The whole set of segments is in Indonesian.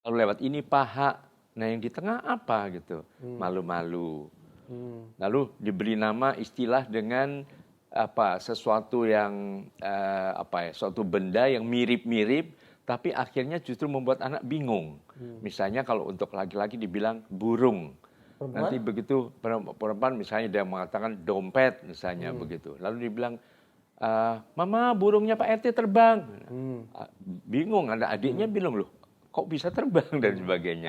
Kalau lewat ini paha, nah yang di tengah apa gitu, malu-malu. Lalu diberi nama istilah dengan sesuatu yang suatu benda yang mirip-mirip, tapi akhirnya justru membuat anak bingung. Misalnya kalau untuk laki-laki dibilang burung. Perempuan? Nanti begitu perempuan misalnya dia mengatakan dompet misalnya begitu. Lalu dibilang, Mama burungnya Pak RT terbang. Bingung, ada adiknya bilang loh, kok bisa terbang dan sebagainya.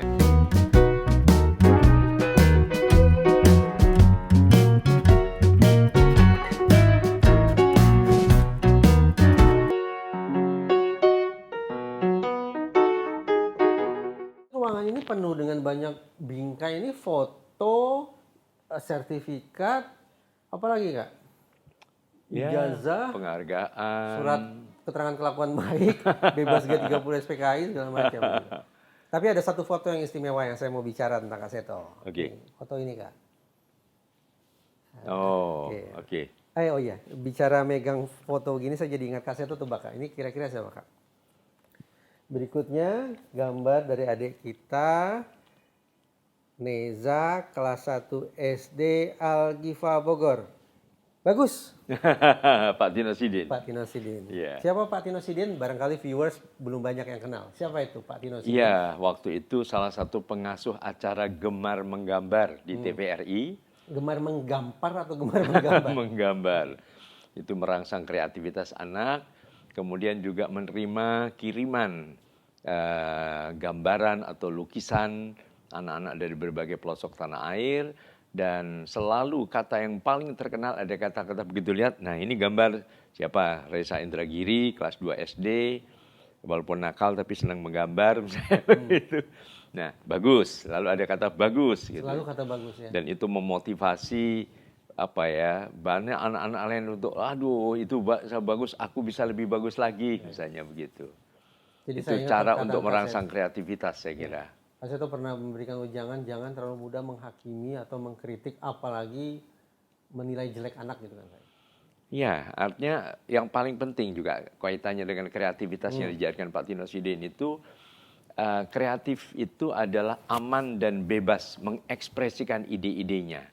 Ruangan ini penuh dengan banyak bingkai, ini foto, sertifikat, apa lagi Kak? Ya, Ijazah, penghargaan. surat keterangan kelakuan baik, bebas G30 SPKI segala macam. Tapi ada satu foto yang istimewa yang saya mau bicara tentang Kak Seto. Oke. Foto ini Kak. Oh, Oke. oke. Oh iya, bicara megang foto gini saya jadi ingat Kak Seto tebak Kak. Ini kira-kira siapa Kak? Berikutnya gambar dari adik kita, Neza, kelas 1 SD Al-Ghifa Bogor. Bagus, Pak Tino Sidin. Pak Tino Sidin. Iya. Siapa Pak Tino Sidin? Barangkali viewers belum banyak yang kenal. Siapa itu Pak Tino Sidin? Iya, waktu itu salah satu pengasuh acara Gemar Menggambar di TVRI. Gemar menggampar atau gemar menggambar? Menggambar. Itu merangsang kreativitas anak, kemudian juga menerima kiriman gambaran atau lukisan anak-anak dari berbagai pelosok tanah air, dan selalu kata yang paling terkenal ada kata-kata begitu lihat, nah ini gambar siapa? Reza Indragiri, kelas 2 SD, walaupun nakal tapi senang menggambar misalnya begitu. Nah, bagus, lalu ada kata bagus gitu. Selalu kata bagus ya. Dan itu memotivasi banyak anak-anak lain untuk aduh itu bagus, aku bisa lebih bagus lagi misalnya begitu. Jadi Itu saya ingat cara perkataan untuk Kak merangsang Seto. kreativitas saya kira. Kak Seto pernah memberikan ujangan jangan terlalu mudah menghakimi atau mengkritik apalagi menilai jelek anak gitu kan. Ya, artinya yang paling penting juga kaitannya dengan kreativitas yang dijalankan Pak Tino Sidin itu, kreatif itu adalah aman dan bebas mengekspresikan ide-idenya.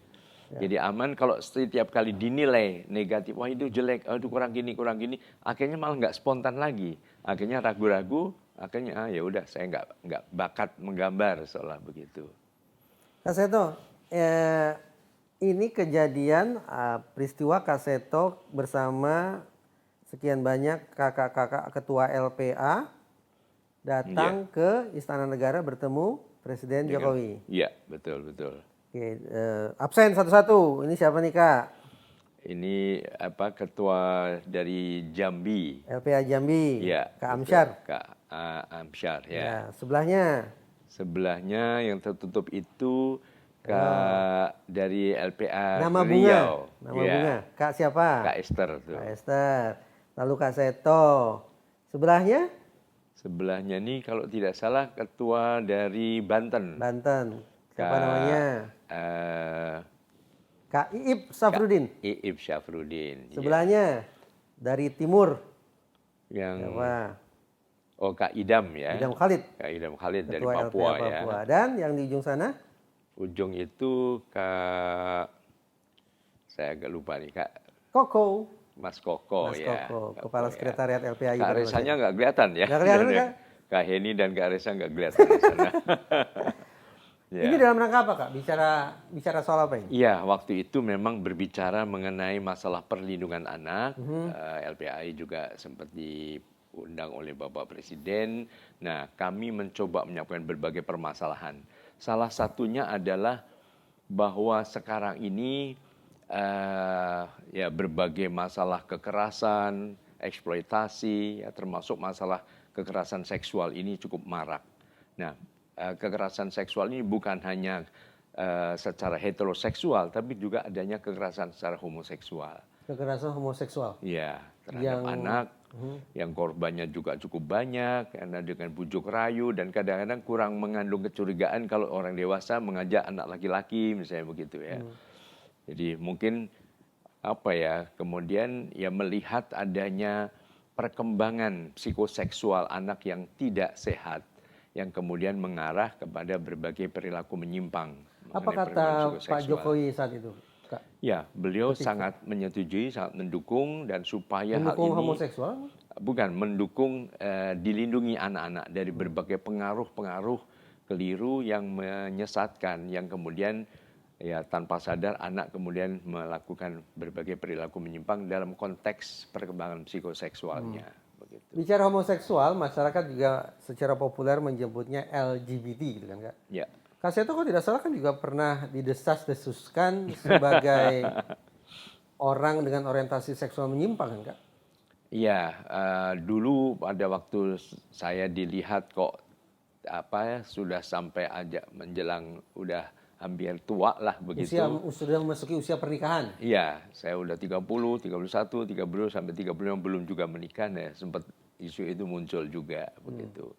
Jadi aman kalau setiap kali dinilai negatif, wah itu jelek, itu kurang gini, akhirnya malah nggak spontan lagi, akhirnya ragu-ragu, akhirnya ya udah saya nggak bakat menggambar seolah begitu. Kak Seto, ini kejadian peristiwa Kak Seto bersama sekian banyak kakak-kakak ketua LPA datang ke Istana Negara bertemu Presiden Jokowi. Iya, betul. Oke, absen satu-satu. Ini siapa nih Kak? Ini ketua dari Jambi. LPA Jambi. Iya. Kak Amsyar. Kak Amsyar ya. Ya, sebelahnya. Sebelahnya yang tertutup itu Kak dari LPA Nama bunga. Riau. Nama Ya. bunga. Kak siapa? Kak Esther tuh. Kak Esther. Lalu Kak Seto. Sebelahnya? Sebelahnya nih kalau tidak salah ketua dari Banten. Banten. Siapa namanya? Kak Iip Safrudin. Iip Syafruddin. Sebelahnya dari timur. Yang Siapa? Oh, Kak Idam ya. Idam Khalid. Kak Idam Khalid dari Ketua Papua, LPA ya. Papua. Dan yang di ujung sana? Ujung itu saya agak lupa nih, Kak Koko. Mas Koko Mas ya. Koko, Kepala Sekretariat LPAI. Kak Resanya nggak kelihatan ya. Nggak kelihatan, Kak? Kak Heni dan Kak Resa nggak kelihatan di sana. Ya. Ini dalam rangka apa Kak? Bicara soal apa ini? Iya, waktu itu memang berbicara mengenai masalah perlindungan anak. LPAI juga sempat diundang oleh Bapak Presiden. Nah, kami mencoba menyiapkan berbagai permasalahan. Salah satunya adalah bahwa sekarang ini berbagai masalah kekerasan, eksploitasi, termasuk masalah kekerasan seksual ini cukup marak. Nah, kekerasan seksual ini bukan hanya secara heteroseksual, tapi juga adanya kekerasan secara homoseksual. Kekerasan homoseksual? Iya, terhadap anak, yang korbannya juga cukup banyak, karena dengan bujuk rayu, dan kadang-kadang kurang mengandung kecurigaan kalau orang dewasa mengajak anak laki-laki, misalnya begitu ya. Jadi mungkin kemudian melihat adanya perkembangan psikoseksual anak yang tidak sehat, yang kemudian mengarah kepada berbagai perilaku menyimpang Apa mengenai kata pergaulan Pak psikoseksual. Jokowi saat itu, Kak? Ya, beliau sangat menyetujui, sangat mendukung dan supaya hal Mendukung ini homoseksual? bukan mendukung dilindungi anak-anak dari berbagai pengaruh-pengaruh keliru yang menyesatkan, yang kemudian ya tanpa sadar anak kemudian melakukan berbagai perilaku menyimpang dalam konteks perkembangan psikoseksualnya. Begitu. Bicara homoseksual, masyarakat juga secara populer menyebutnya LGBT gitu kan, Kak? Ya, Kak Seto kalau tidak salah kan juga pernah didesas-desuskan sebagai orang dengan orientasi seksual menyimpang kan, Kak? iya. Dulu pada waktu saya dilihat kok apa ya sudah sampai aja menjelang udah hampir tua lah begitu. Sudah memasuki usia pernikahan. Iya, saya udah 30, 31, 30 sampai 35 belum juga menikah, ya sempat isu itu muncul juga begitu.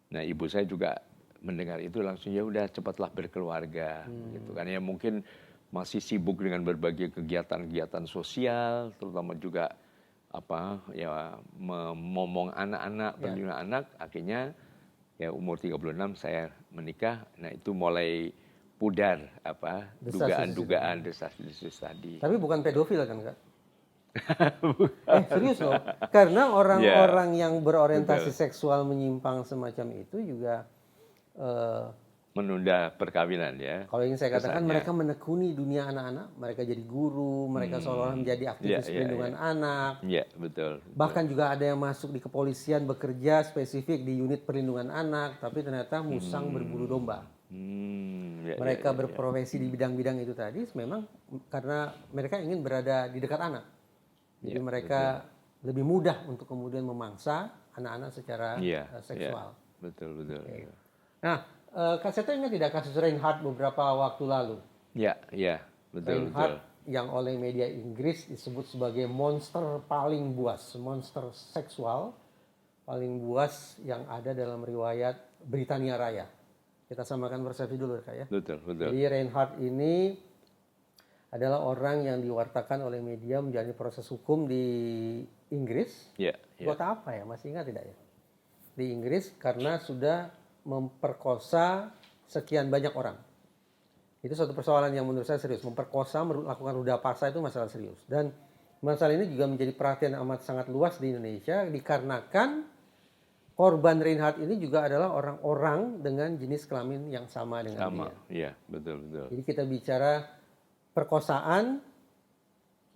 Nah, ibu saya juga mendengar itu langsung ya udah cepatlah berkeluarga gitu kan ya mungkin masih sibuk dengan berbagai kegiatan-kegiatan sosial, terutama juga apa ya memomong anak-anak, perlindungan anak, akhirnya ya umur 36 saya menikah. Nah, itu mulai pudar apa dugaan-dugaan desas-desus tadi. Tapi bukan pedofil kan, Kak? Serius loh. Karena orang-orang yang berorientasi seksual menyimpang semacam itu juga menunda perkawinan ya. kalau ingin saya katakan mereka menekuni dunia anak-anak, mereka jadi guru, mereka seolah-olah menjadi aktivis perlindungan anak. Iya, betul. Bahkan juga ada yang masuk di kepolisian bekerja spesifik di unit perlindungan anak, tapi ternyata musang berbulu domba. Mereka berprofesi di bidang-bidang itu tadi memang karena mereka ingin berada di dekat anak. Jadi mereka lebih mudah untuk kemudian memangsa anak-anak secara seksual. Betul. Nah, Kak Seto ingat tidak kasus Reinhardt beberapa waktu lalu? Iya, betul. Reinhardt yang oleh media Inggris disebut sebagai monster paling buas, monster seksual paling buas yang ada dalam riwayat Britania Raya. Kita samakan persepsi dulu, Kak ya. Betul. Jadi Reinhardt ini adalah orang yang diwartakan oleh media menjalani proses hukum di Inggris. Buat apa ya? Masih ingat tidak ya? Di Inggris karena sudah memperkosa sekian banyak orang. Itu suatu persoalan yang menurut saya serius. Memperkosa, melakukan ruda paksa itu masalah serius. Dan masalah ini juga menjadi perhatian amat sangat luas di Indonesia dikarenakan korban Reinhardt ini juga adalah orang-orang dengan jenis kelamin yang sama dengan dia. Iya, betul. Jadi kita bicara perkosaan,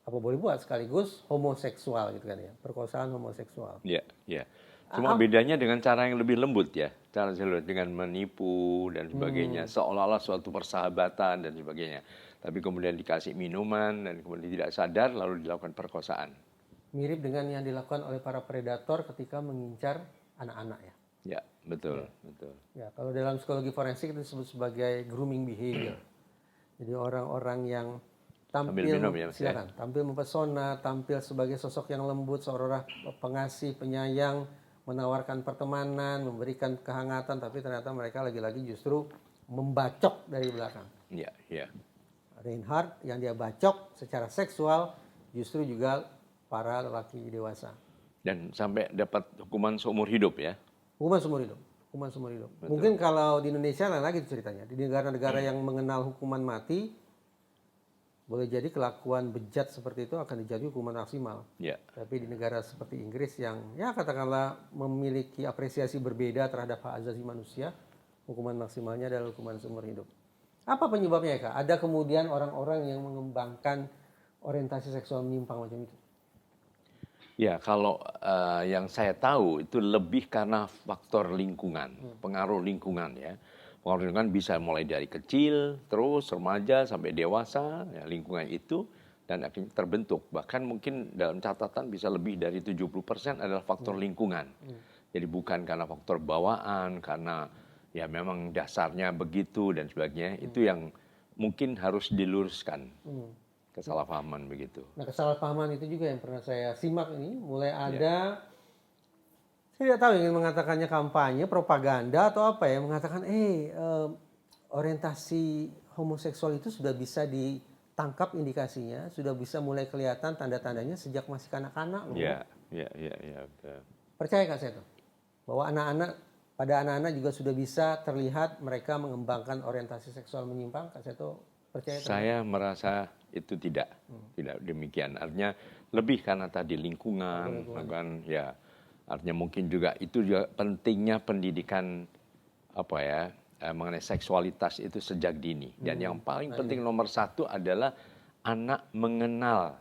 apa boleh buat sekaligus homoseksual gitu kan ya. Perkosaan homoseksual. Iya. Cuma bedanya dengan cara yang lebih lembut ya. Cara dengan menipu dan sebagainya. Seolah-olah suatu persahabatan dan sebagainya. Tapi kemudian dikasih minuman dan kemudian tidak sadar lalu dilakukan perkosaan. Mirip dengan yang dilakukan oleh para predator ketika mengincar anak-anak ya. Ya, betul. Ya, kalau dalam psikologi forensik itu disebut sebagai grooming behavior. Jadi orang-orang yang tampil tampil mempesona, tampil sebagai sosok yang lembut, seolah-olah pengasih, penyayang, menawarkan pertemanan, memberikan kehangatan, tapi ternyata mereka lagi-lagi justru membacok dari belakang. Iya. Reinhardt yang dia bacok secara seksual justru juga para lelaki dewasa. Dan sampai dapat hukuman seumur hidup ya. Hukuman seumur hidup. Betul. Mungkin kalau di Indonesia lain lagi ceritanya. Di negara-negara yang mengenal hukuman mati, boleh jadi kelakuan bejat seperti itu akan dijatuhi hukuman maksimal. Tapi di negara seperti Inggris yang ya katakanlah memiliki apresiasi berbeda terhadap hak asasi manusia, hukuman maksimalnya adalah hukuman seumur hidup. Apa penyebabnya ya, Kak? Ada kemudian orang-orang yang mengembangkan orientasi seksual menyimpang macam itu? Ya, kalau yang saya tahu itu lebih karena faktor lingkungan, pengaruh lingkungan ya. Pengaruh lingkungan bisa mulai dari kecil, terus remaja sampai dewasa, ya, lingkungan itu dan akhirnya terbentuk. Bahkan mungkin dalam catatan bisa lebih dari 70% adalah faktor lingkungan. Jadi bukan karena faktor bawaan, karena ya memang dasarnya begitu dan sebagainya. Itu yang mungkin harus diluruskan. Kesalahpahaman begitu. Nah, kesalahpahaman itu juga yang pernah saya simak ini mulai ada saya tidak tahu ingin mengatakannya kampanye, propaganda atau apa ya, mengatakan orientasi homoseksual itu sudah bisa ditangkap indikasinya, sudah bisa mulai kelihatan tanda-tandanya sejak masih kanak-kanak. Iya. Percaya Kak Seto bahwa anak-anak pada anak-anak juga sudah bisa terlihat mereka mengembangkan orientasi seksual menyimpang? Kak Seto percaya? Saya merasa itu tidak demikian. Artinya lebih karena tadi lingkungan, kan ya. Artinya mungkin juga itu juga pentingnya pendidikan mengenai seksualitas itu sejak dini. Dan yang paling penting nomor satu adalah anak mengenal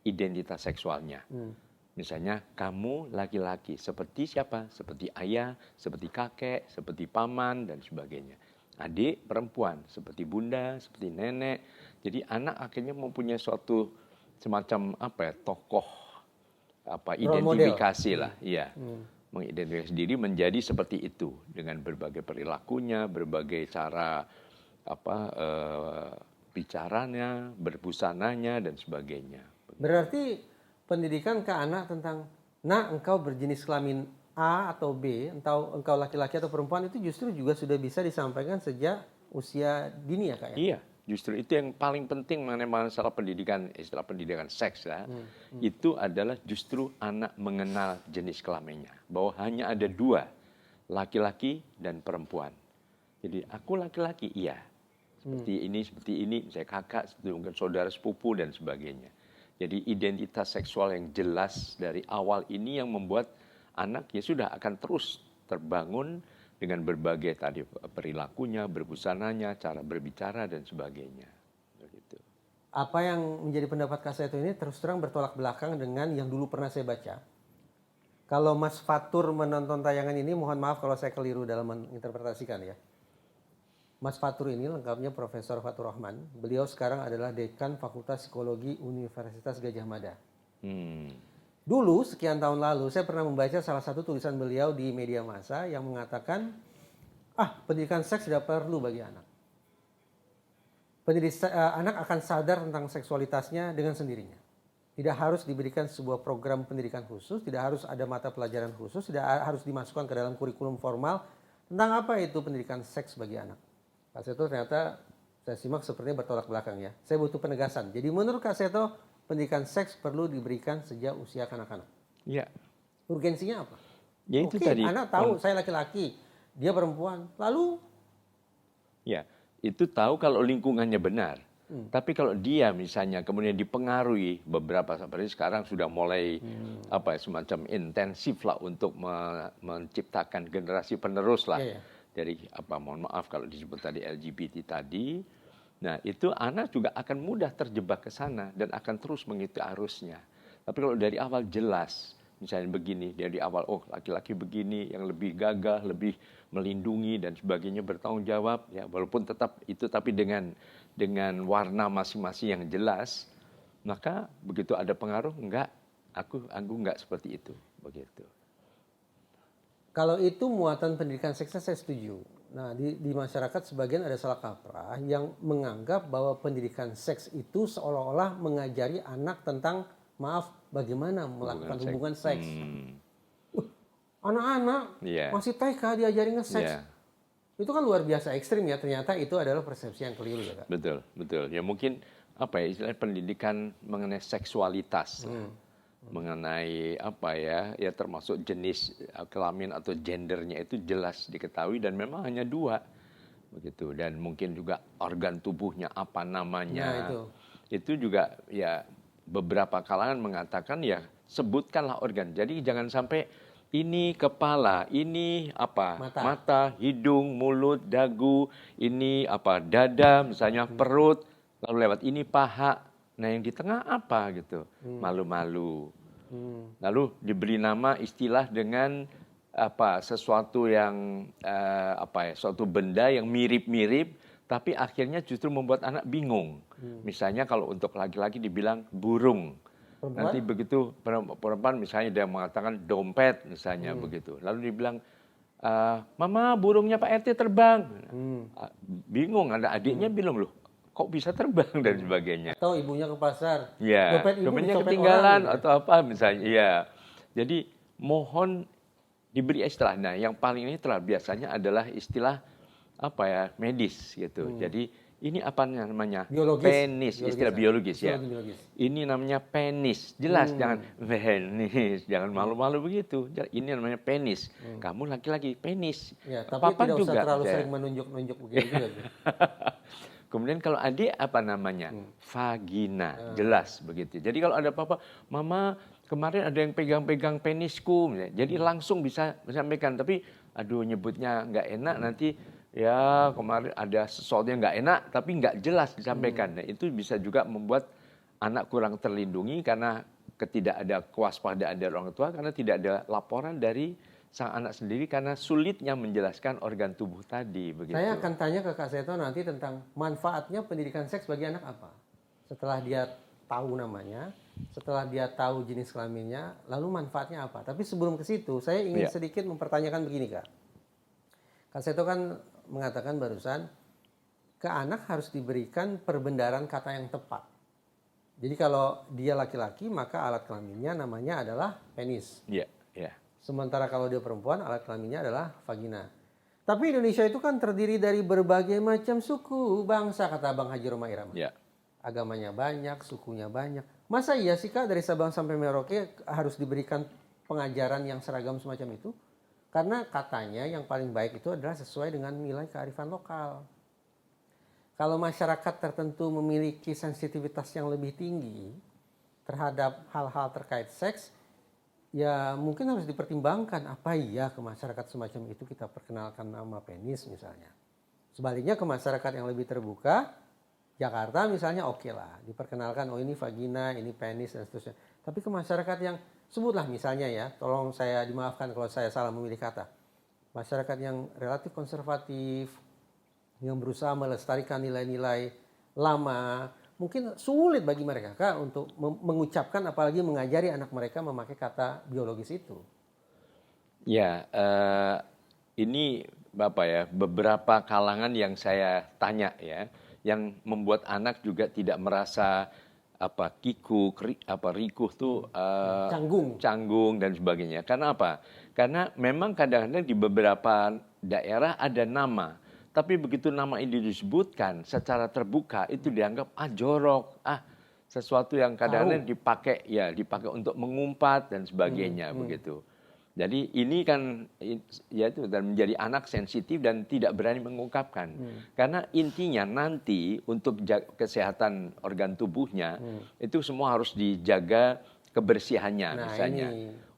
identitas seksualnya. Misalnya kamu laki-laki, seperti siapa? Seperti ayah, seperti kakek, seperti paman, dan sebagainya. Adik perempuan, seperti bunda, seperti nenek. Jadi anak akhirnya mempunyai suatu semacam tokoh identifikasi lah, iya. Mengidentifikasi diri menjadi seperti itu dengan berbagai perilakunya, berbagai cara bicaranya, berbusananya, dan sebagainya. Berarti pendidikan ke anak tentang, nah engkau berjenis kelamin A atau B, engkau laki-laki atau perempuan, itu justru juga sudah bisa disampaikan sejak usia dini ya Kak ya? Iya, justru itu yang paling penting mengenai masalah pendidikan, istilah pendidikan seks ya. Itu adalah justru anak mengenal jenis kelaminnya. Bahwa hanya ada dua, laki-laki dan perempuan. Jadi aku laki-laki, iya. Seperti ini, saya kakak, seperti mungkin saudara sepupu dan sebagainya. Jadi identitas seksual yang jelas dari awal ini yang membuat anak ya sudah akan terus terbangun dengan berbagai tadi perilakunya, berbusananya, cara berbicara dan sebagainya. Begitu. Apa yang menjadi pendapat Kak Seto ini terus terang bertolak belakang dengan yang dulu pernah saya baca. Kalau Mas Fatur menonton tayangan ini, mohon maaf kalau saya keliru dalam menginterpretasikan ya. Mas Fatur ini lengkapnya Profesor Fatur Rahman. Beliau sekarang adalah Dekan Fakultas Psikologi Universitas Gadjah Mada. Dulu sekian tahun lalu saya pernah membaca salah satu tulisan beliau di media massa yang mengatakan, pendidikan seks tidak perlu bagi anak. Anak akan sadar tentang seksualitasnya dengan sendirinya. Tidak harus diberikan sebuah program pendidikan khusus, tidak harus ada mata pelajaran khusus, tidak harus dimasukkan ke dalam kurikulum formal tentang apa itu pendidikan seks bagi anak. Kak Seto ternyata saya simak sepertinya bertolak belakang ya. Saya butuh penegasan. Jadi menurut Kak Seto, pendidikan seks perlu diberikan sejak usia kanak-kanak. Iya. Urgensinya apa? Ya itu tadi. Anak tahu saya laki-laki, dia perempuan. Lalu? Ya, itu tahu kalau lingkungannya benar. Tapi kalau dia misalnya kemudian dipengaruhi beberapa seperti sekarang sudah mulai semacam intensif lah untuk menciptakan generasi penerus lah. Dari mohon maaf kalau disebut tadi LGBT tadi. Nah, itu anak juga akan mudah terjebak ke sana dan akan terus mengikuti arusnya. Tapi kalau dari awal jelas, misalnya begini, dari awal laki-laki begini yang lebih gagah, lebih melindungi dan sebagainya, bertanggung jawab ya, walaupun tetap itu tapi dengan warna masing-masing yang jelas, maka begitu ada pengaruh aku enggak seperti itu, begitu. Kalau itu muatan pendidikan seksnya saya setuju. Nah, di masyarakat sebagian ada salah kaprah yang menganggap bahwa pendidikan seks itu seolah-olah mengajari anak tentang bagaimana melakukan hubungan seks. Anak-anak masih TK diajarin nge-seks. Itu kan luar biasa ekstrim ya. Ternyata itu adalah persepsi yang keliru ya Kak. Betul. Ya mungkin istilah pendidikan mengenai seksualitas. Mengenai ya termasuk jenis kelamin atau gendernya itu jelas diketahui dan memang hanya dua begitu, dan mungkin juga organ tubuhnya apa namanya. Itu juga ya beberapa kalangan mengatakan ya sebutkanlah organ, jadi jangan sampai ini kepala, ini mata, hidung, mulut, dagu, ini dada misalnya, perut, lalu lewat ini paha. Nah yang di tengah apa gitu, malu-malu. Lalu diberi nama istilah dengan sesuatu yang suatu benda yang mirip-mirip, tapi akhirnya justru membuat anak bingung. Misalnya kalau untuk laki-laki dibilang burung, nanti begitu perempuan misalnya dia mengatakan dompet misalnya begitu, lalu dibilang mama burungnya Pak RT terbang, bingung. Ada adiknya bilang loh, kok bisa terbang dan sebagainya. Atau ibunya ke pasar, dompetnya ketinggalan orang, atau apa misalnya. Ya, jadi mohon diberi istilah. Nah, yang paling ini biasanya adalah istilah medis gitu. Jadi ini apa namanya? Biologis. Penis, istilah biologis ya. Biologis. Ini namanya penis. Jelas, jangan penis, jangan malu-malu begitu. Ini namanya penis. Kamu laki-laki, penis. Ya, tapi Papa tidak juga, usah terlalu sering menunjuk-nunjuk begitu juga. Kemudian kalau adik apa namanya? Vagina. Jelas begitu. Jadi kalau ada papa, mama kemarin ada yang pegang-pegang penisku. Jadi langsung bisa sampaikan. Tapi aduh nyebutnya nggak enak nanti. Ya kemarin ada sesuatu yang nggak enak tapi nggak jelas disampaikan. Nah, itu bisa juga membuat anak kurang terlindungi karena ada kewaspadaan dari orang tua, karena tidak ada laporan dari sang anak sendiri karena sulitnya menjelaskan organ tubuh tadi. Begitu. Saya akan tanya ke Kak Seto nanti tentang manfaatnya pendidikan seks bagi anak apa. Setelah dia tahu namanya, setelah dia tahu jenis kelaminnya, lalu manfaatnya apa. Tapi sebelum ke situ, saya ingin sedikit mempertanyakan begini Kak. Kak Seto kan mengatakan barusan, ke anak harus diberikan perbendaharaan kata yang tepat. Jadi kalau dia laki-laki, maka alat kelaminnya namanya adalah penis. Iya, iya. Sementara kalau dia perempuan, alat kelaminnya adalah vagina. Tapi Indonesia itu kan terdiri dari berbagai macam suku, bangsa, kata Bang Haji Roma Irama. Iya. Agamanya banyak, sukunya banyak. Masa iya sih Kak, dari Sabang sampai Merauke harus diberikan pengajaran yang seragam semacam itu? Karena katanya yang paling baik itu adalah sesuai dengan nilai kearifan lokal. Kalau masyarakat tertentu memiliki sensitivitas yang lebih tinggi terhadap hal-hal terkait seks, ya mungkin harus dipertimbangkan apa iya ke masyarakat semacam itu kita perkenalkan nama penis misalnya. Sebaliknya ke masyarakat yang lebih terbuka, Jakarta misalnya oke lah, diperkenalkan oh ini vagina, ini penis dan seterusnya. Tapi ke masyarakat yang sebutlah misalnya ya, tolong saya dimaafkan kalau saya salah memilih kata. Masyarakat yang relatif konservatif, yang berusaha melestarikan nilai-nilai lama, mungkin sulit bagi mereka Kak untuk mengucapkan apalagi mengajari anak mereka memakai kata biologis itu. Ya, ini Bapak ya, beberapa kalangan yang saya tanya ya, yang membuat anak juga tidak merasa rikuh tuh canggung dan sebagainya. Karena apa? Karena memang kadang-kadang di beberapa daerah ada nama, tapi begitu nama ini disebutkan secara terbuka itu dianggap jorok, sesuatu yang kadang-kadang dipakai untuk mengumpat dan sebagainya begitu. Jadi ini kan ya itu dan menjadi anak sensitif dan tidak berani mengungkapkan. Karena intinya nanti untuk kesehatan organ tubuhnya itu semua harus dijaga kebersihannya misalnya.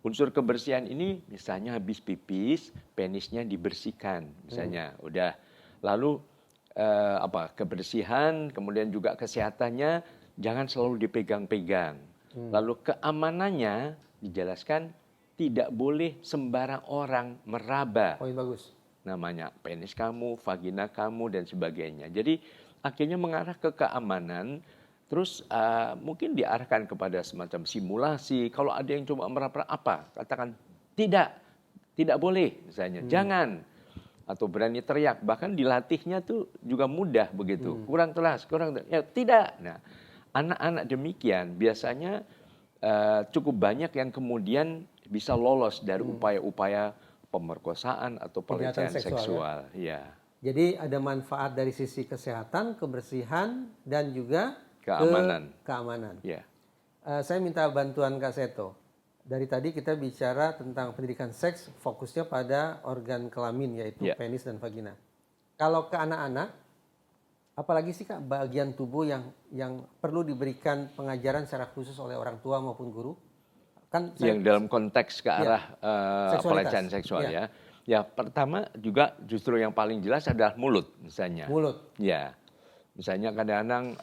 Unsur kebersihan ini misalnya habis pipis, penisnya dibersihkan misalnya. Udah. Lalu kebersihan, kemudian juga kesehatannya jangan selalu dipegang-pegang. Lalu keamanannya dijelaskan tidak boleh sembarang orang meraba. Poin bagus. Namanya penis kamu, vagina kamu dan sebagainya. Jadi akhirnya mengarah ke keamanan. Terus mungkin diarahkan kepada semacam simulasi. Kalau ada yang coba meraba katakan tidak boleh misalnya, jangan. Atau berani teriak, bahkan dilatihnya tuh juga mudah begitu. Kurang keras, ya tidak. Nah, anak-anak demikian biasanya cukup banyak yang kemudian bisa lolos dari upaya-upaya pemerkosaan atau pelecehan seksual. Ya. Jadi ada manfaat dari sisi kesehatan, kebersihan, dan juga keamanan. Ya. Saya minta bantuan Kak Seto. Dari tadi kita bicara tentang pendidikan seks, fokusnya pada organ kelamin yaitu penis dan vagina. Kalau ke anak-anak, apalagi sih Kak bagian tubuh yang perlu diberikan pengajaran secara khusus oleh orang tua maupun guru? Kan yang dalam konteks ke arah pelecehan seksual ya. Ya pertama juga justru yang paling jelas adalah mulut misalnya. Mulut. Ya. Misalnya kadang-kadang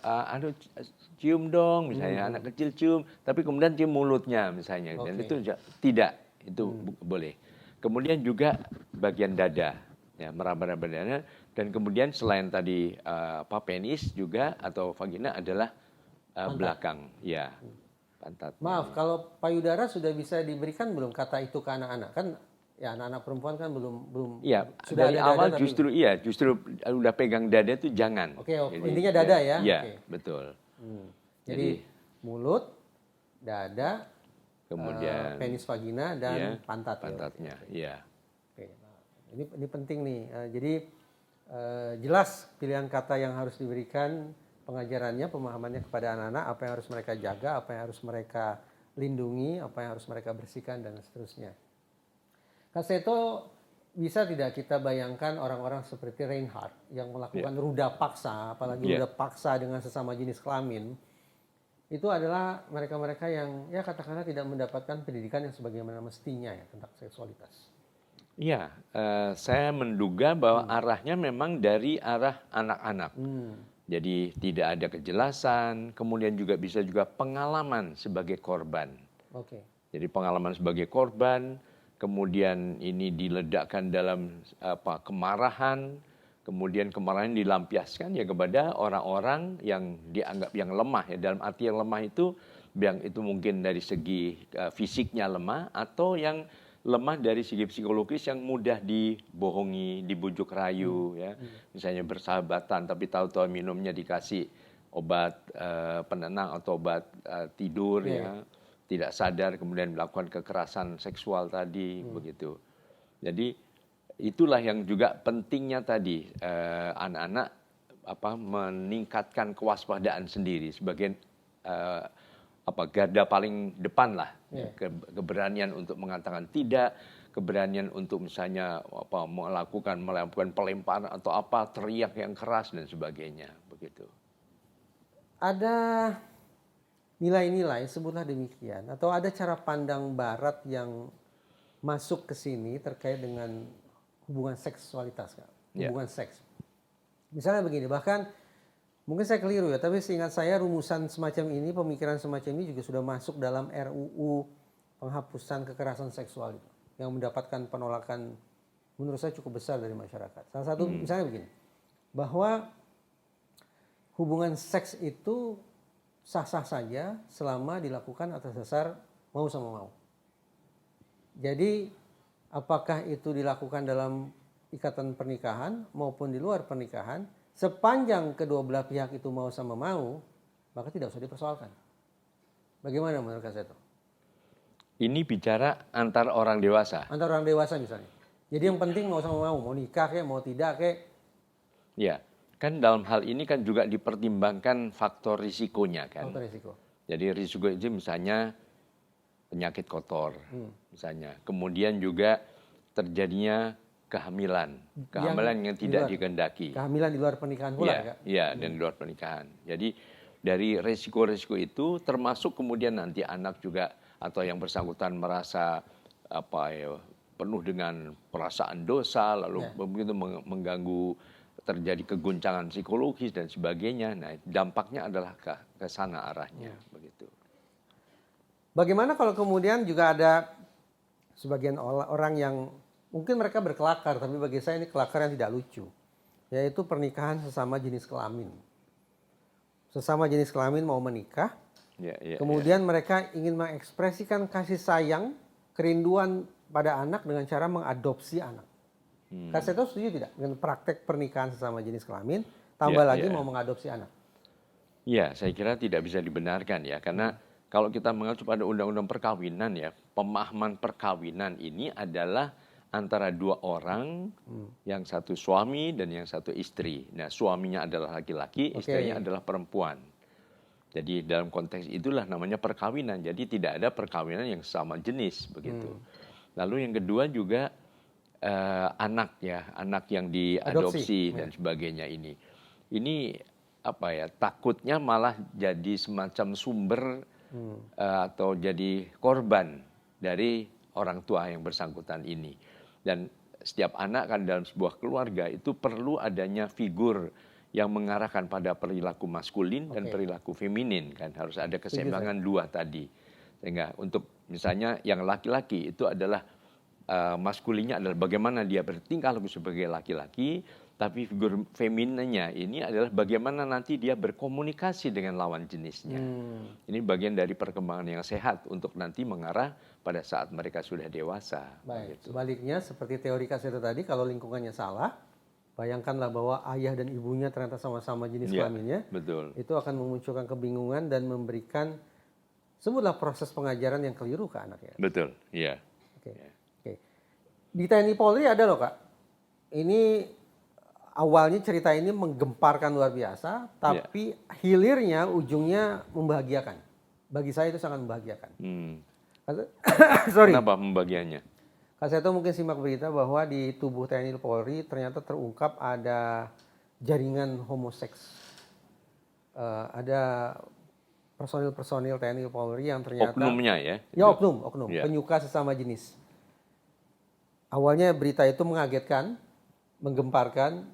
cium dong misalnya anak kecil cium tapi kemudian cium mulutnya misalnya dan itu tidak boleh. Kemudian juga bagian dada ya meraba-raba dada dan kemudian selain tadi penis juga atau vagina adalah belakang ya. Pantat. Maaf, kalau payudara sudah bisa diberikan belum kata itu ke anak-anak? Kan ya anak-anak perempuan kan belum ya, sudah dari ada awal dada, justru udah pegang dada itu jangan. Oke, intinya dada ya. Iya, betul. Jadi mulut, dada, kemudian penis vagina dan pantatnya. Iya. Oke. Nah, ini penting nih. Jadi jelas pilihan kata yang harus diberikan, pengajarannya, pemahamannya kepada anak-anak, apa yang harus mereka jaga, apa yang harus mereka lindungi, apa yang harus mereka bersihkan, dan seterusnya. Kak Seto, bisa tidak kita bayangkan orang-orang seperti Reinhardt yang melakukan ruda paksa, apalagi ruda paksa dengan sesama jenis kelamin, itu adalah mereka-mereka yang ya katakanlah tidak mendapatkan pendidikan yang sebagaimana mestinya ya tentang seksualitas. Iya, saya menduga bahwa arahnya memang dari arah anak-anak. Jadi tidak ada kejelasan, kemudian juga bisa juga pengalaman sebagai korban. Oke. Jadi pengalaman sebagai korban, kemudian ini diledakkan dalam kemarahan, kemudian kemarahan dilampiaskan ya kepada orang-orang yang dianggap yang lemah ya, dalam arti yang lemah itu yang itu mungkin dari segi fisiknya lemah atau yang lemah dari segi psikologis yang mudah dibohongi, dibujuk rayu ya. Misalnya bersahabatan tapi tahu-tahu minumnya dikasih obat penenang atau obat tidur ya. Tidak sadar kemudian melakukan kekerasan seksual tadi begitu. Jadi itulah yang juga pentingnya tadi anak-anak meningkatkan kewaspadaan sendiri sebagai garda paling depan lah. Keberanian untuk mengatakan tidak, keberanian untuk misalnya melakukan pelemparan atau teriak yang keras dan sebagainya begitu. Ada nilai-nilai, sebutlah demikian, atau ada cara pandang barat yang masuk ke sini terkait dengan hubungan seksualitas, Kak? Hubungan seks. Misalnya begini, bahkan mungkin saya keliru ya, tapi seingat saya rumusan semacam ini, pemikiran semacam ini juga sudah masuk dalam RUU penghapusan kekerasan seksual itu, yang mendapatkan penolakan menurut saya cukup besar dari masyarakat. Salah satu misalnya begini, bahwa hubungan seks itu sah-sah saja selama dilakukan atas dasar mau sama mau. Jadi apakah itu dilakukan dalam ikatan pernikahan maupun di luar pernikahan, sepanjang kedua belah pihak itu mau sama mau, maka tidak usah dipersoalkan. Bagaimana menurut Kak Seto? Ini bicara antar orang dewasa. Antar orang dewasa misalnya. Jadi yang penting mau sama mau nikah kayak mau tidak kayak. Ya. Kan dalam hal ini kan juga dipertimbangkan faktor risikonya kan. Faktor risiko. Jadi risiko itu misalnya penyakit kotor misalnya. Kemudian juga terjadinya kehamilan yang tidak dikehendaki. Kehamilan di luar pernikahan pula ya? Iya, dan di luar pernikahan. Jadi dari risiko-risiko itu termasuk kemudian nanti anak juga atau yang bersangkutan merasa penuh dengan perasaan dosa lalu begitu mengganggu, terjadi keguncangan psikologis dan sebagainya. Nah, dampaknya adalah ke sana arahnya begitu. Bagaimana kalau kemudian juga ada sebagian orang yang mungkin mereka berkelakar, tapi bagi saya ini kelakar yang tidak lucu, yaitu pernikahan sesama jenis kelamin. Sesama jenis kelamin mau menikah, kemudian mereka ingin mengekspresikan kasih sayang, kerinduan pada anak dengan cara mengadopsi anak. Kak Seto setuju tidak dengan praktek pernikahan sesama jenis kelamin, tambah lagi mau mengadopsi anak? Ya, saya kira tidak bisa dibenarkan ya, karena kalau kita mengacu pada undang-undang perkawinan ya, pemahaman perkawinan ini adalah antara dua orang, yang satu suami dan yang satu istri. Nah, suaminya adalah laki-laki, istrinya adalah perempuan. Jadi dalam konteks itulah namanya perkawinan. Jadi tidak ada perkawinan yang sama jenis begitu. Lalu yang kedua juga anak yang diadopsi dan sebagainya ini takutnya malah jadi semacam sumber atau jadi korban dari orang tua yang bersangkutan ini. Dan setiap anak kan dalam sebuah keluarga itu perlu adanya figur yang mengarahkan pada perilaku maskulin dan perilaku feminin kan, harus ada keseimbangan dua tadi. Sehingga untuk misalnya yang laki-laki itu adalah maskulinnya adalah bagaimana dia bertingkah laku sebagai laki-laki, tapi figur femininnya ini adalah bagaimana nanti dia berkomunikasi dengan lawan jenisnya. Ini bagian dari perkembangan yang sehat untuk nanti mengarah pada saat mereka sudah dewasa. Baik, gitu. Sebaliknya seperti teori Kak Seto tadi, kalau lingkungannya salah, bayangkanlah bahwa ayah dan ibunya ternyata sama-sama jenis kelaminnya, betul. Itu akan memunculkan kebingungan dan memberikan sebutlah proses pengajaran yang keliru ke anak ya. Betul, iya. Oke. Di TNI Polri ada loh Kak, ini awalnya cerita ini menggemparkan luar biasa, tapi hilirnya ujungnya membahagiakan. Bagi saya itu sangat membahagiakan. Sorry. Kenapa membahagianya? Kak Seto mungkin simak berita bahwa di tubuh TNI Polri ternyata terungkap ada jaringan homoseks. Ada personil-personil TNI Polri yang ternyata oknumnya ya? Ya oknum, penyuka sesama jenis. Awalnya berita itu mengagetkan, menggemparkan,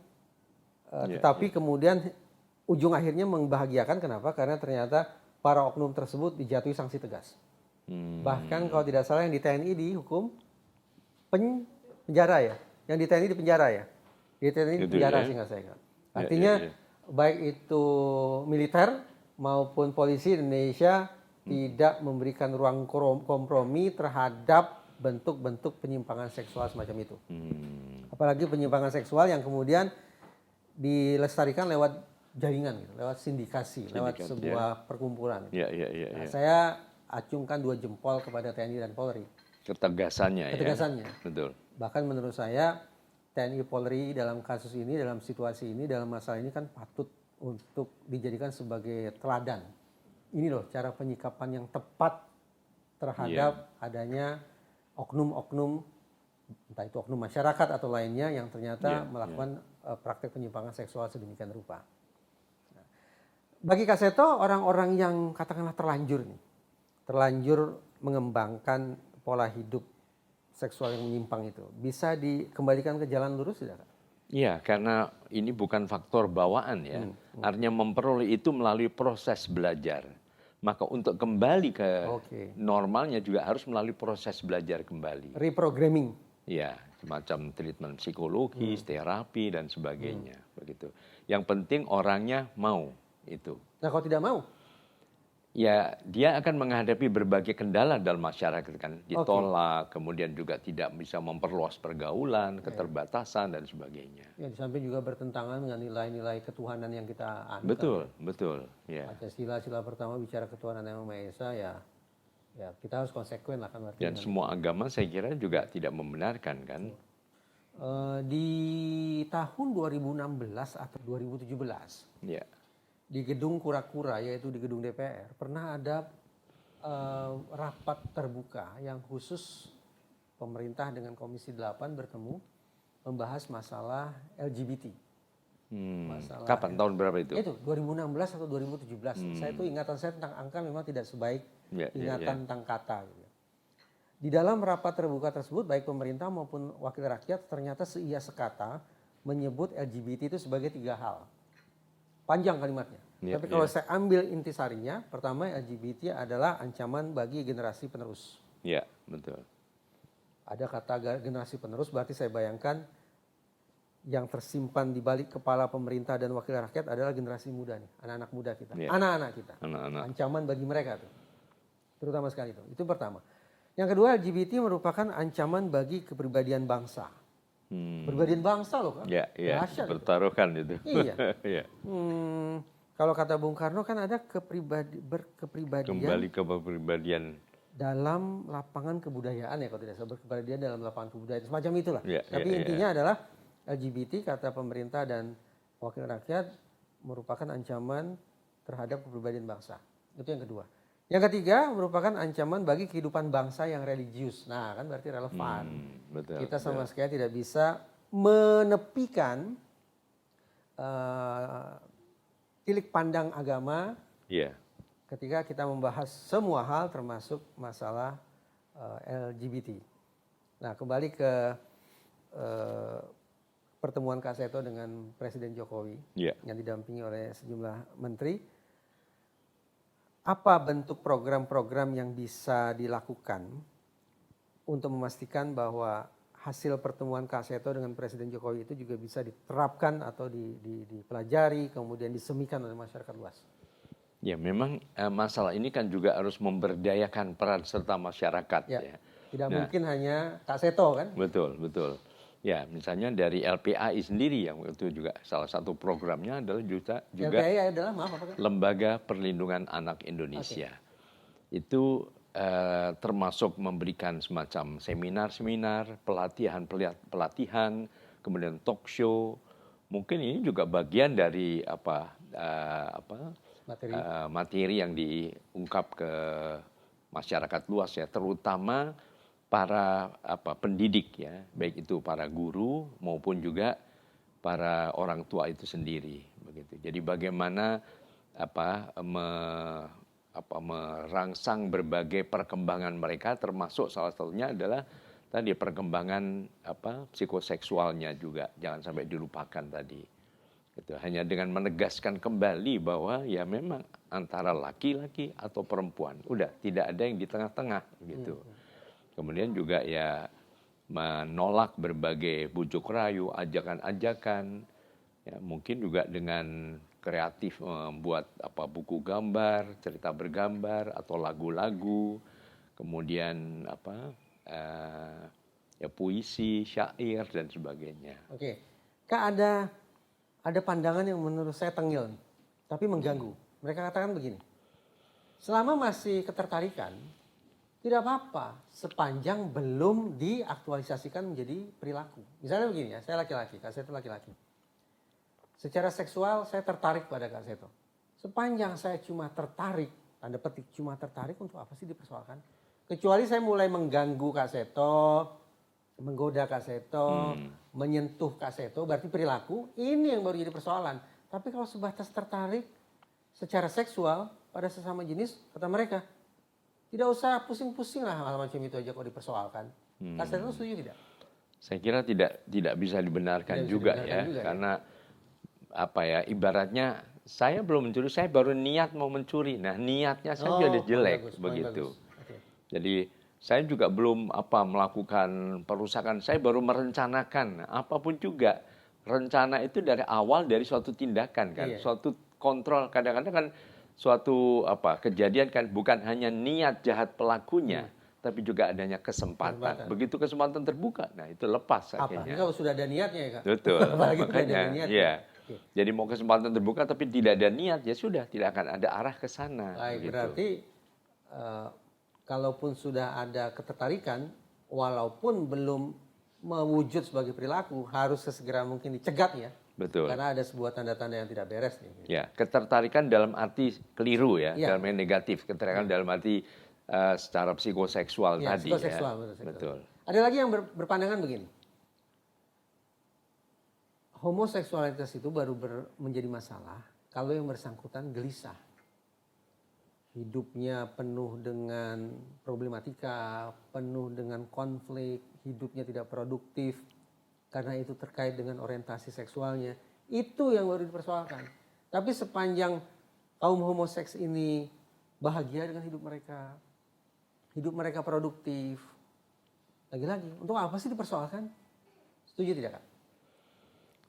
tetapi kemudian ujung akhirnya membahagiakan. Kenapa? Karena ternyata para oknum tersebut dijatuhi sanksi tegas. Bahkan kalau tidak salah yang di TNI dihukum penjara ya, yang di TNI di penjara ya, di TNI di penjara sih nggak saya ingat. Artinya baik itu militer maupun polisi Indonesia tidak memberikan ruang kompromi terhadap bentuk-bentuk penyimpangan seksual semacam itu. Apalagi penyimpangan seksual yang kemudian dilestarikan lewat jaringan, gitu, lewat sindikasi, lewat sebuah perkumpulan. Nah, saya acungkan 2 jempol kepada TNI dan Polri. Ketegasannya. Betul. Bahkan menurut saya TNI Polri dalam kasus ini, dalam situasi ini, dalam masalah ini kan patut untuk dijadikan sebagai teladan. Ini loh cara penyikapan yang tepat terhadap adanya oknum-oknum, entah itu oknum masyarakat atau lainnya yang ternyata melakukan praktek penyimpangan seksual sedemikian rupa. Nah, bagi Kak Seto, orang-orang yang katakanlah terlanjur mengembangkan pola hidup seksual yang menyimpang itu, bisa dikembalikan ke jalan lurus tidak, Kak? Iya, karena ini bukan faktor bawaan ya. Artinya memperoleh itu melalui proses belajar. Maka untuk kembali ke normalnya juga harus melalui proses belajar kembali. Reprogramming. Iya, semacam treatment psikologis, terapi dan sebagainya, begitu. Yang penting orangnya mau itu. Nah, kalau tidak mau? Ya, dia akan menghadapi berbagai kendala dalam masyarakat kan, ditolak, kemudian juga tidak bisa memperluas pergaulan, keterbatasan dan sebagainya. Ya, di samping juga bertentangan dengan nilai-nilai ketuhanan yang kita anut. Betul. Ya. Pancasila, sila pertama bicara ketuhanan yang Maha Esa, ya kita harus konsekuen lah kan. Dan semua agama saya kira juga tidak membenarkan kan. Di tahun 2016 atau 2017. Ya. Di gedung Kura-Kura, yaitu di gedung DPR, pernah ada rapat terbuka yang khusus pemerintah dengan Komisi 8 bertemu membahas masalah LGBT. Kapan? Tahun berapa itu? Itu 2016 atau 2017. Saya itu ingatan saya tentang angka memang tidak sebaik ingatan tentang kata. Gitu. Di dalam rapat terbuka tersebut, baik pemerintah maupun wakil rakyat ternyata seia sekata menyebut LGBT itu sebagai 3 hal. Panjang kalimatnya. Tapi kalau saya ambil intisarinya, pertama LGBT adalah ancaman bagi generasi penerus. Iya, betul. Ada kata generasi penerus, berarti saya bayangkan yang tersimpan di balik kepala pemerintah dan wakil rakyat adalah generasi muda nih, anak-anak muda kita, anak-anak kita. Ancaman bagi mereka tuh, terutama sekali itu. Itu pertama. Yang kedua, LGBT merupakan ancaman bagi kepribadian bangsa. Kepribadian bangsa loh kan? Iya. Bertaruhkan itu. Iya. Kalau kata Bung Karno kan ada berkepribadian. Kembali ke kepribadian. Dalam lapangan kebudayaan ya, kalau tidak salah, berkepribadian dalam lapangan kebudayaan semacam itulah. Tapi intinya adalah LGBT kata pemerintah dan wakil rakyat merupakan ancaman terhadap kepribadian bangsa. Itu yang kedua. Yang ketiga merupakan ancaman bagi kehidupan bangsa yang religius. Nah kan berarti relevan. Kita sama sekali tidak bisa menepikan tilik pandang agama ketika kita membahas semua hal termasuk masalah LGBT. Nah kembali ke pertemuan Kak Seto dengan Presiden Jokowi yang didampingi oleh sejumlah menteri. Apa bentuk program-program yang bisa dilakukan untuk memastikan bahwa hasil pertemuan Kak Seto dengan Presiden Jokowi itu juga bisa diterapkan atau dipelajari, kemudian disemikan oleh masyarakat luas? Ya memang masalah ini kan juga harus memberdayakan peran serta masyarakat. Ya. Tidak mungkin hanya Kak Seto kan? Betul. Ya misalnya dari LPAI sendiri yang itu juga salah satu programnya adalah juga LPAI adalah Lembaga Perlindungan Anak Indonesia. Itu termasuk memberikan semacam seminar-seminar, pelatihan, kemudian talk show, mungkin ini juga bagian dari materi yang diungkap ke masyarakat luas ya, terutama para pendidik ya, baik itu para guru maupun juga para orang tua itu sendiri begitu. Jadi bagaimana merangsang berbagai perkembangan mereka, termasuk salah satunya adalah tadi perkembangan psikoseksualnya juga jangan sampai dilupakan tadi. Gitu. Hanya dengan menegaskan kembali bahwa ya memang antara laki-laki atau perempuan, udah tidak ada yang di tengah-tengah gitu. Kemudian juga ya menolak berbagai bujuk rayu, ajakan-ajakan, ya mungkin juga dengan kreatif membuat buku gambar, cerita bergambar atau lagu-lagu, kemudian ya puisi, syair dan sebagainya. Oke, Kak ada pandangan yang menurut saya tengil nih, tapi mengganggu. Mereka katakan begini, selama masih ketertarikan, tidak apa-apa sepanjang belum diaktualisasikan menjadi perilaku. Misalnya begini ya, saya laki-laki, Kak Seto laki-laki. Secara seksual saya tertarik pada Kak Seto. Sepanjang saya cuma tertarik, tanda petik cuma tertarik, untuk apa sih dipersoalkan? Kecuali saya mulai mengganggu Kak Seto, menggoda Kak Seto, menyentuh Kak Seto, berarti perilaku, ini yang baru jadi persoalan. Tapi kalau sebatas tertarik secara seksual pada sesama jenis, kata mereka, tidak usah pusing-pusing lah hal macam itu aja kalau dipersoalkan. Kak Seto setuju tidak? Saya kira tidak bisa dibenarkan juga ya, karena ibaratnya saya belum mencuri, saya baru niat mau mencuri. Nah niatnya saya sudah jelek begitu. Okay. Jadi saya juga belum melakukan perusakan, saya baru merencanakan. Apapun juga rencana itu dari awal dari suatu tindakan kan, suatu kontrol. Kadang-kadang kan suatu kejadian kan bukan hanya niat jahat pelakunya, tapi juga adanya kesempatan. Begitu kesempatan terbuka, nah itu lepas akhirnya. Kalau sudah ada niatnya ya Kak. Betul. Makanya ya. Jadi mau kesempatan terbuka tapi tidak ada niat, ya sudah tidak akan ada arah ke sana. Baik, gitu. Berarti kalaupun sudah ada ketertarikan, walaupun belum mewujud sebagai perilaku, harus sesegera mungkin dicegat ya. Betul. Karena ada sebuah tanda-tanda yang tidak beres nih. Gitu. Ya, ketertarikan dalam arti keliru ya, dalam yang negatif. Ketertarikan dalam arti secara psikoseksual tadi psikoseksual, ya. Betul. Ada lagi yang berpandangan begini. Homoseksualitas itu baru menjadi masalah kalau yang bersangkutan gelisah. Hidupnya penuh dengan problematika, penuh dengan konflik, hidupnya tidak produktif. Karena itu terkait dengan orientasi seksualnya. Itu yang baru dipersoalkan. Tapi sepanjang kaum homoseks ini bahagia dengan hidup mereka produktif. Lagi-lagi, untuk apa sih dipersoalkan? Setuju tidak Kak?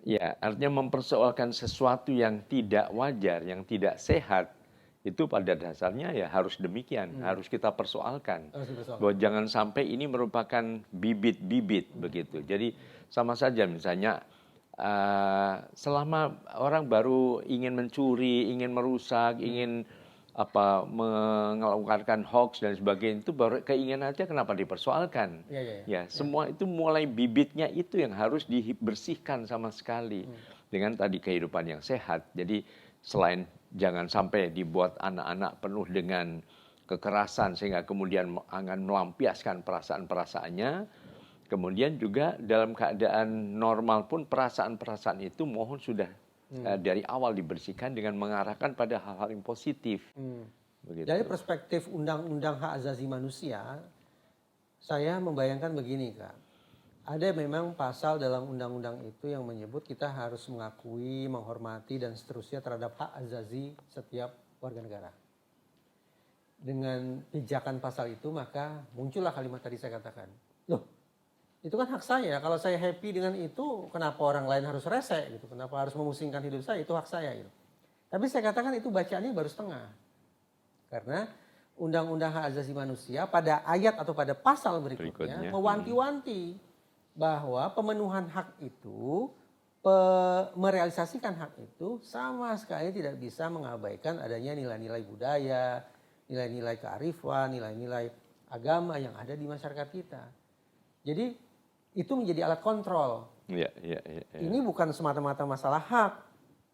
Ya, artinya mempersoalkan sesuatu yang tidak wajar, yang tidak sehat, itu pada dasarnya ya harus demikian, harus kita persoalkan. Bahwa jangan sampai ini merupakan bibit-bibit begitu. Jadi sama saja misalnya selama orang baru ingin mencuri, ingin merusak, ingin melakukan hoax dan sebagainya, itu baru keinginan aja kenapa dipersoalkan? Ya, semua itu mulai bibitnya itu yang harus dibersihkan sama sekali dengan tadi kehidupan yang sehat. Jadi selain jangan sampai dibuat anak-anak penuh dengan kekerasan sehingga kemudian akan melampiaskan perasaan-perasaannya, kemudian juga dalam keadaan normal pun perasaan-perasaan itu mohon sudah dari awal dibersihkan dengan mengarahkan pada hal-hal yang positif. Begitu. Dari perspektif undang-undang hak asasi manusia, saya membayangkan begini Kak. Ada memang pasal dalam undang-undang itu yang menyebut kita harus mengakui, menghormati dan seterusnya terhadap hak asasi setiap warga negara. Dengan pijakan pasal itu maka muncullah kalimat tadi saya katakan. Loh, itu kan hak saya. Kalau saya happy dengan itu, kenapa orang lain harus rese gitu? Kenapa harus memusingkan hidup saya? Itu hak saya gitu. Tapi saya katakan itu bacaannya baru setengah. Karena Undang-Undang Hak Asasi Manusia pada ayat atau pada pasal berikutnya mewanti-wanti bahwa pemenuhan hak itu, merealisasikan hak itu sama sekali tidak bisa mengabaikan adanya nilai-nilai budaya, nilai-nilai kearifan, nilai-nilai agama yang ada di masyarakat kita. Jadi itu menjadi alat kontrol Ini bukan semata-mata masalah hak,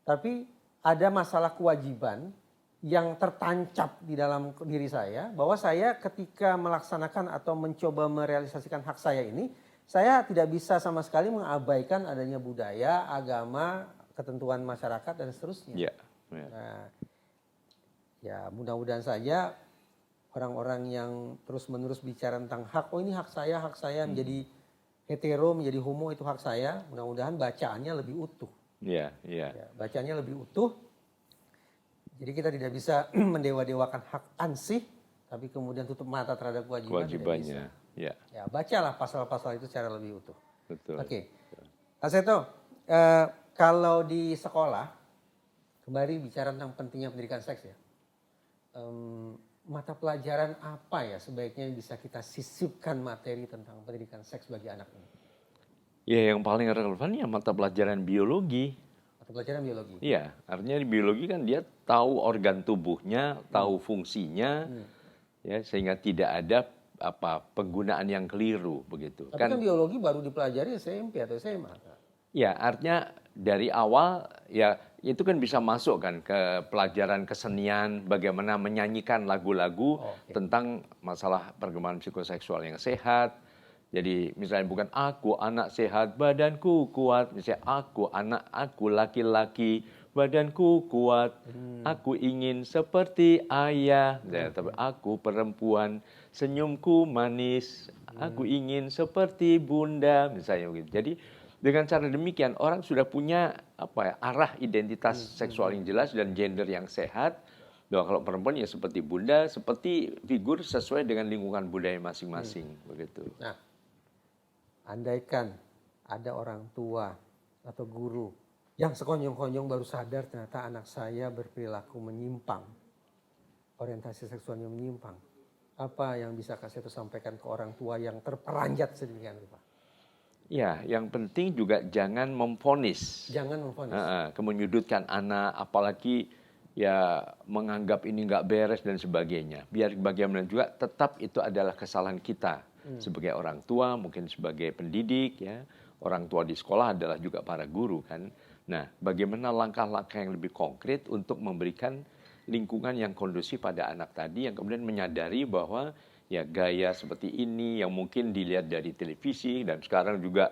tapi ada masalah kewajiban yang tertancap di dalam diri saya, bahwa saya ketika melaksanakan atau mencoba merealisasikan hak saya ini, saya tidak bisa sama sekali mengabaikan adanya budaya, agama, ketentuan masyarakat dan seterusnya. Nah, ya mudah-mudahan saja orang-orang yang terus-menerus bicara tentang hak, oh ini hak saya menjadi hetero, menjadi homo itu hak saya, mudah-mudahan bacaannya lebih utuh. Ya, bacaannya lebih utuh. Jadi kita tidak bisa mendewa-dewakan hak ansih, tapi kemudian tutup mata terhadap kewajibannya. Ya, bacalah pasal-pasal itu secara lebih utuh. Betul. Oke, Pak Seto, kalau di sekolah, kembali bicara tentang pentingnya pendidikan seks ya. Mata pelajaran apa ya sebaiknya bisa kita sisipkan materi tentang pendidikan seks bagi anak ini? Ya, yang paling relevan ya mata pelajaran biologi. Pelajaran biologi. Iya, artinya di biologi kan dia tahu organ tubuhnya, tahu fungsinya, ya sehingga tidak ada penggunaan yang keliru begitu. Tapi kan biologi baru dipelajari SMP atau SMA. Ya, artinya dari awal ya itu kan bisa masuk kan ke pelajaran kesenian, bagaimana menyanyikan lagu-lagu tentang masalah perkembangan psikoseksual yang sehat. Jadi misalnya bukan aku anak sehat, badanku kuat. Misalnya aku laki-laki, badanku kuat. Aku ingin seperti ayah. Tapi aku perempuan, senyumku manis. Aku ingin seperti bunda. Misalnya begitu. Jadi dengan cara demikian orang sudah punya arah identitas seksual yang jelas dan gender yang sehat. Bahwa kalau perempuan ya seperti bunda, seperti figur sesuai dengan lingkungan budaya masing-masing. Begitu. Nah, andaikan ada orang tua atau guru yang sekonyong-konyong baru sadar ternyata anak saya berperilaku menyimpang, orientasi seksualnya menyimpang, apa yang bisa Kak Seto sampaikan ke orang tua yang terperanjat sedemikian rupa? Ya, yang penting juga jangan memvonis. Menyudutkan anak, apalagi ya menganggap ini nggak beres dan sebagainya. Biar bagaimana juga tetap itu adalah kesalahan kita. Sebagai orang tua, mungkin sebagai pendidik, ya orang tua di sekolah adalah juga para guru kan. Nah, bagaimana langkah-langkah yang lebih konkret untuk memberikan lingkungan yang kondusif pada anak tadi, yang kemudian menyadari bahwa ya gaya seperti ini yang mungkin dilihat dari televisi dan sekarang juga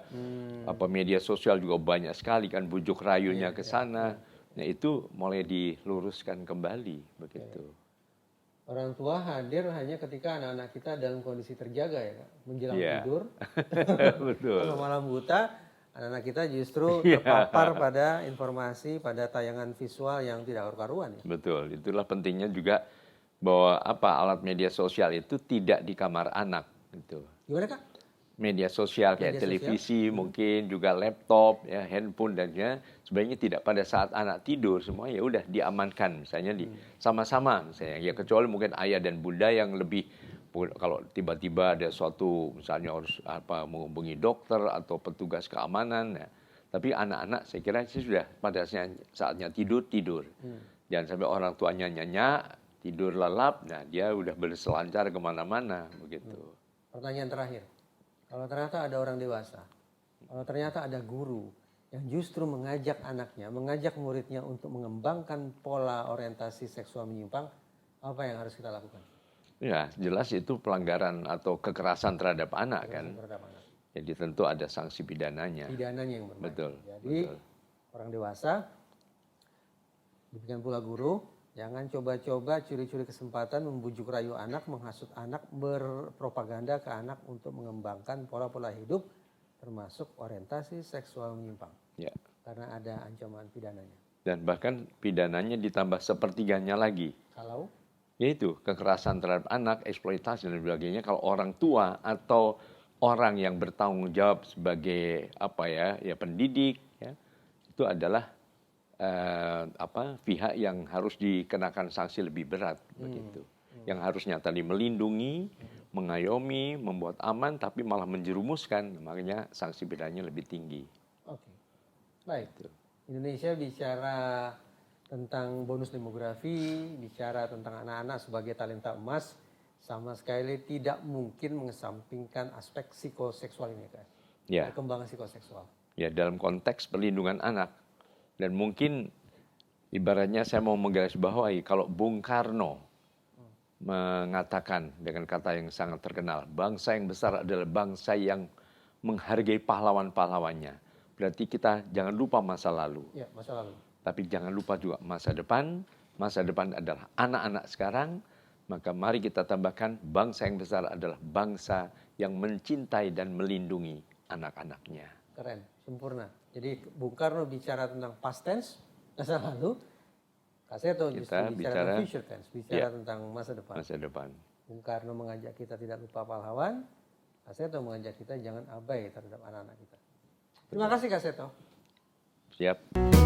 media sosial juga banyak sekali kan bujuk rayunya ke sana. Nah, itu mulai diluruskan kembali begitu. Orang tua hadir hanya ketika anak-anak kita dalam kondisi terjaga ya Kak, menjelang tidur. Betul. Kalau malam buta, anak-anak kita justru terpapar pada informasi, pada tayangan visual yang tidak karu-karuan ya. Betul, itulah pentingnya juga bahwa alat media sosial itu tidak di kamar anak gitu. Gimana Kak? Media sosial kayak televisi, mungkin juga laptop, ya handphone dan sebenarnya tidak pada saat anak tidur, semua ya udah diamankan misalnya sama-sama misalnya, ya kecuali mungkin ayah dan bunda yang lebih, kalau tiba-tiba ada suatu misalnya harus menghubungi dokter atau petugas keamanan ya. Tapi anak-anak saya kira sudah pada saatnya tidur. Jangan sampai orang tuanya nyenyak, tidur lelap, nah dia udah berselancar kemana-mana begitu. Pertanyaan terakhir. Kalau ternyata ada orang dewasa, kalau ternyata ada guru yang justru mengajak anaknya, mengajak muridnya untuk mengembangkan pola orientasi seksual menyimpang, apa yang harus kita lakukan? Ya, jelas itu pelanggaran atau kekerasan terhadap anak kan. Jadi tentu ada sanksi pidananya. Pidananya yang bermain. Betul. Jadi orang dewasa, demikian pula guru, jangan coba-coba curi-curi kesempatan membujuk rayu anak, menghasut anak, berpropaganda ke anak untuk mengembangkan pola-pola hidup termasuk orientasi seksual menyimpang. Ya. Karena ada ancaman pidananya. Dan bahkan pidananya ditambah sepertiganya lagi. Kalau? Yaitu kekerasan terhadap anak, eksploitasi dan sebagainya. Kalau orang tua atau orang yang bertanggung jawab sebagai pendidik, ya, itu adalah pihak yang harus dikenakan sanksi lebih berat begitu. Yang harusnya tadi melindungi, mengayomi, membuat aman, tapi malah menjerumuskan, makanya sanksi pidananya lebih tinggi. Oke. Baik. Indonesia bicara tentang bonus demografi, bicara tentang anak-anak sebagai talenta emas, sama sekali tidak mungkin mengesampingkan aspek psikoseksual ini kan. Ya. Perkembangan psikoseksual. ya dalam konteks perlindungan anak. Dan mungkin ibaratnya saya mau menggarisbawahi kalau Bung Karno mengatakan dengan kata yang sangat terkenal, bangsa yang besar adalah bangsa yang menghargai pahlawan-pahlawannya. Berarti kita jangan lupa masa lalu. Ya, masa lalu. Tapi jangan lupa juga masa depan. Masa depan adalah anak-anak sekarang. Maka mari kita tambahkan bangsa yang besar adalah bangsa yang mencintai dan melindungi anak-anaknya. Keren, sempurna. Jadi Bung Karno bicara tentang past tense, masa lalu. Kak Seto justru bicara tentang future tense, bicara tentang masa depan. Masa depan. Bung Karno mengajak kita tidak lupa pahlawan, Kak Seto mengajak kita jangan abai terhadap anak-anak kita. Terima kasih Kak Seto. Siap.